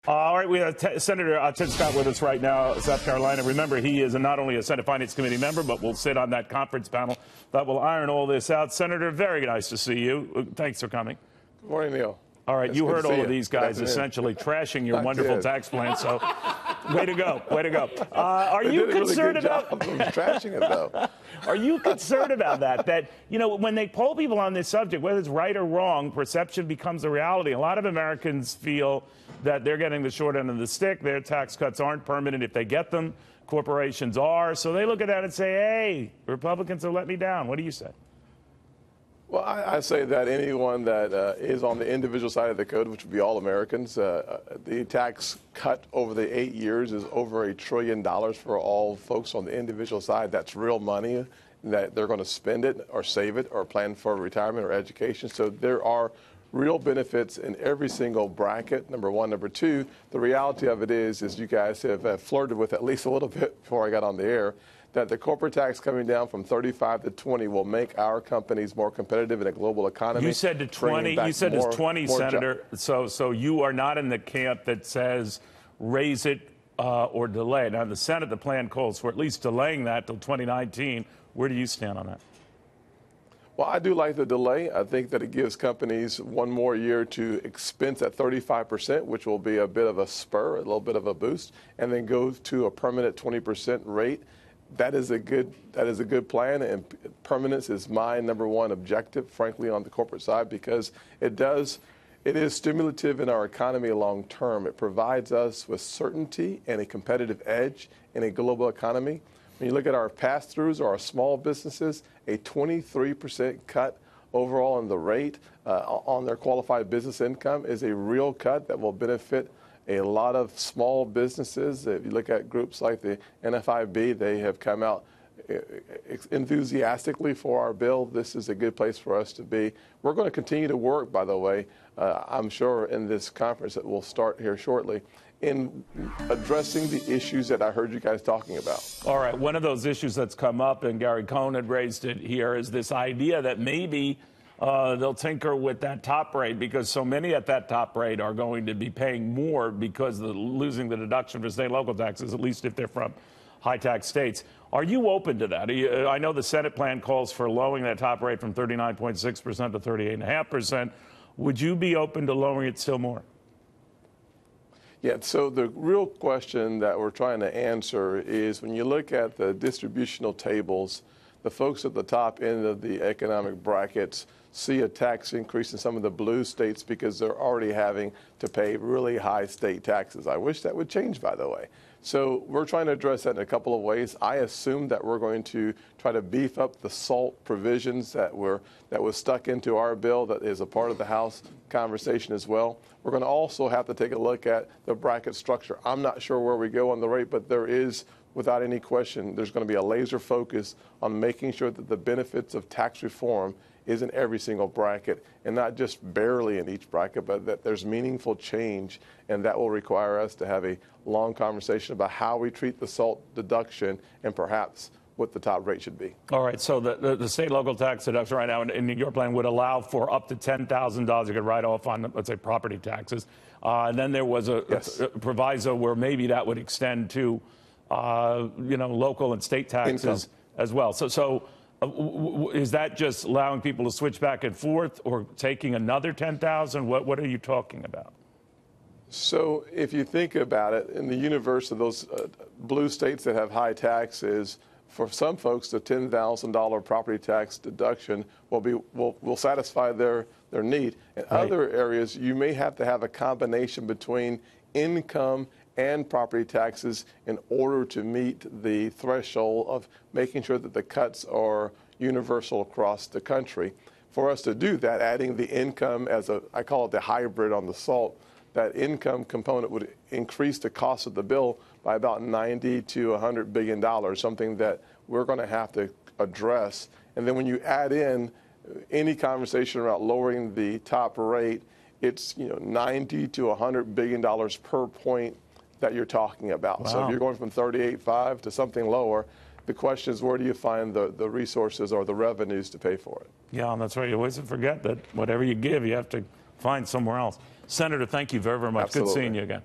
All right, we have Senator Tim Scott with us right now, South Carolina. Remember, he is not only a Senate Finance Committee member, but will sit on that conference panel that will iron all this out. Senator, very nice to see you. Thanks for coming. Good morning, Neil. All right, you heard all of these guys essentially trashing your wonderful tax plan, so way to go, way to go. Are you concerned about trashing it, though? Are you concerned about that? That, you know, when they poll people on this subject, whether it's right or wrong, perception becomes a reality. A lot of Americans feel that they're getting the short end of the stick. Their tax cuts aren't permanent if they get them. Corporations are. So they look at that and say, hey, Republicans have let me down. What do you say? Well, I say that anyone that is on the individual side of the code, which would be all Americans, the tax cut over the 8 years is over $1 trillion for all folks on the individual side. That's real money that they're going to spend it or save it or plan for retirement or education. So there are real benefits in every single bracket, number one. Number two, the reality of it is you guys have flirted with at least a little bit before I got on the air, that the corporate tax coming down from 35 to 20 will make our companies more competitive in a global economy. You said to 20. You said it's 20, Senator. So you are not in the camp that says raise it or delay it. Now, in the Senate, the plan calls for at least delaying that till 2019. Where do you stand on that? Well, I do like the delay. I think that it gives companies one more year to expense at 35%, which will be a bit of a spur, a little bit of a boost, and then go to a permanent 20% rate. That is a good plan, and permanence is my number one objective, frankly, on the corporate side, because it is stimulative in our economy long term. It provides us with certainty and a competitive edge in a global economy. When you look at our pass-throughs or our small businesses, a 23% cut overall in the rate on their qualified business income is a real cut that will benefit a lot of small businesses. If you look at groups like the NFIB, they have come out enthusiastically for our bill. This is a good place for us to be. We're going to continue to work, by the way, I'm sure in this conference that will start here shortly, in addressing the issues that I heard you guys talking about. All right. One of those issues that's come up, and Gary Cohn had raised it here, is this idea that maybe they'll tinker with that top rate, because so many at that top rate are going to be paying more because of losing the deduction for state and local taxes, at least if they're from high tax states. Are you open to that? I know the Senate plan calls for lowering that top rate from 39.6% to 38.5%. Would you be open to lowering it still more? Yeah, so the real question that we're trying to answer is, when you look at the distributional tables, the folks at the top end of the economic brackets see a tax increase in some of the blue states because they're already having to pay really high state taxes. I wish that would change, by the way. So we're trying to address that in a couple of ways. I assume that we're going to try to beef up the SALT provisions that was stuck into our bill that is a part of the House conversation as well. We're going to also have to take a look at the bracket structure. I'm not sure where we go on the rate, but there is, without any question, there's going to be a laser focus on making sure that the benefits of tax reform is in every single bracket, and not just barely in each bracket, but that there's meaningful change, and that will require us to have a long conversation about how we treat the SALT deduction and perhaps what the top rate should be. All right, so the state local tax deduction right now in your plan would allow for up to $10,000 you could write off on, let's say, property taxes. And then there was a proviso where maybe that would extend to, local and state taxes as well. So is that just allowing people to switch back and forth, or taking another $10,000? What are you talking about? So if you think about it, in the universe of those blue states that have high taxes, for some folks, the $10,000 property tax deduction will satisfy their need. In other areas, you may have to have a combination between income and property taxes in order to meet the threshold of making sure that the cuts are universal across the country. For us to do that, adding the income as I call it the hybrid on the SALT, that income component would increase the cost of the bill by about $90 to $100 billion, something that we're going to have to address. And then when you add in any conversation about lowering the top rate, it's $90 to $100 billion per point that you're talking about. Wow. So if you're going from 38.5 to something lower, the question is, where do you find the resources or the revenues to pay for it? Yeah, that's right. You always forget that whatever you give, you have to find somewhere else. Senator, thank you very, very much. Absolutely. Good seeing you again.